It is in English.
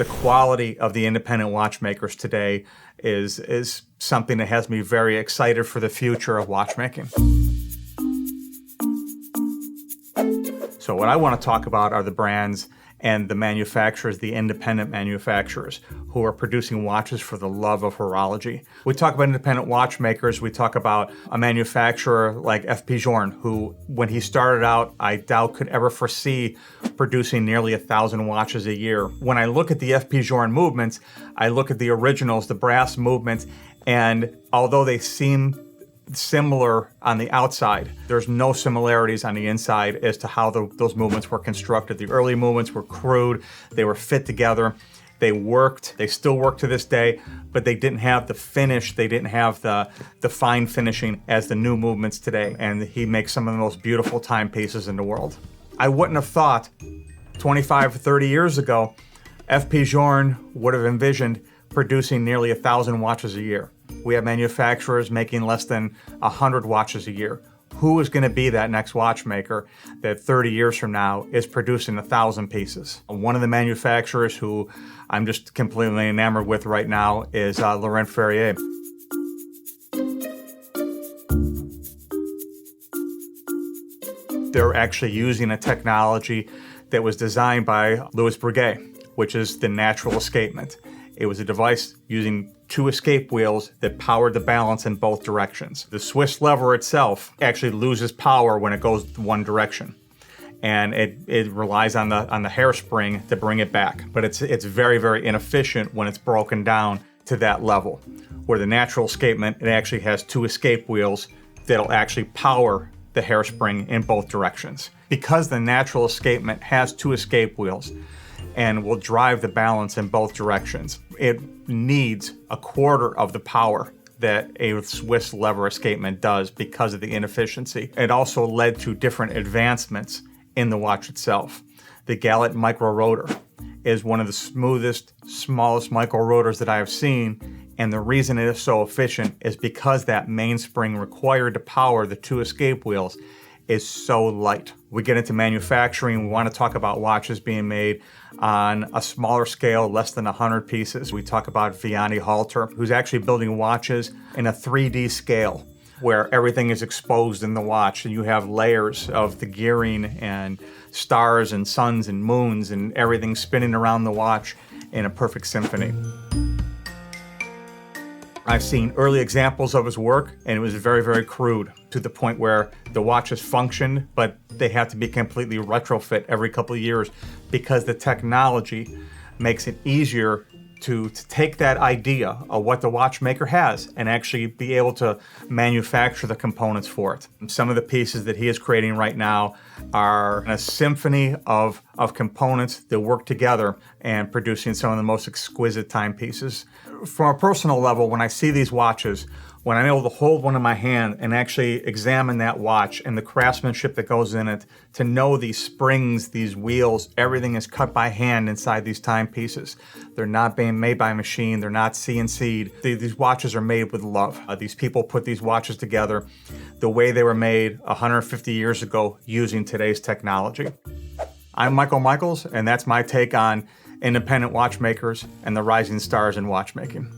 The quality of the independent watchmakers today is something that has me very excited for the future of watchmaking. So what I want to talk about are the brands and the manufacturers, the independent manufacturers who are producing watches for the love of horology. We talk about independent watchmakers. We talk about a manufacturer like Journe, who, when he started out, I doubt could ever foresee producing nearly 1,000 watches a year. When I look at the Journe movements, I look at the originals, the brass movements, and although they seem similar on the outside, there's no similarities on the inside as to how those movements were constructed. The early movements were crude, they were fit together, they worked, they still work to this day, but they didn't have the finish, they didn't have the fine finishing as the new movements today. And he makes some of the most beautiful timepieces in the world. I wouldn't have thought 25 or 30 years ago, Journe would have envisioned producing nearly 1,000 watches a year. We have manufacturers making less than 100 watches a year. Who is going to be that next watchmaker that 30 years from now is producing 1,000 pieces? One of the manufacturers who I'm just completely enamored with right now is Laurent Ferrier. They're actually using a technology that was designed by Louis Breguet, which is the natural escapement. It was a device using 2 escape wheels that powered the balance in both directions. The Swiss lever itself actually loses power when it goes one direction, and it relies on the hairspring to bring it back. But it's very, very inefficient when it's broken down to that level. Where the natural escapement, it actually has 2 escape wheels that'll actually power the hairspring in both directions. Because the natural escapement has 2 escape wheels and will drive the balance in both directions, it needs a quarter of the power that a Swiss lever escapement does because of the inefficiency. It also led to different advancements in the watch itself. The Gallet micro-rotor is one of the smoothest, smallest micro-rotors that I have seen, and the reason it is so efficient is because that mainspring required to power the 2 escape wheels is so light. We get into manufacturing, we want to talk about watches being made on a smaller scale, less than 100 pieces. We talk about Vianney Halter, who's actually building watches in a 3D scale, where everything is exposed in the watch, and you have layers of the gearing and stars and suns and moons and everything spinning around the watch in a perfect symphony. I've seen early examples of his work, and it was very, very crude, to the point where the watches functioned, but they have to be completely retrofit every couple of years because the technology makes it easier to take that idea of what the watchmaker has and actually be able to manufacture the components for it. Some of the pieces that he is creating right now are a symphony of components that work together and producing some of the most exquisite timepieces. From a personal level, when I see these watches, when I'm able to hold one in my hand and actually examine that watch and the craftsmanship that goes in it, to know these springs, these wheels, everything is cut by hand inside these timepieces. They're not being made by a machine, they're not CNC'd. These watches are made with love. These people put these watches together the way they were made 150 years ago using today's technology. I'm Michael Michaels, and that's my take on independent watchmakers and the rising stars in watchmaking.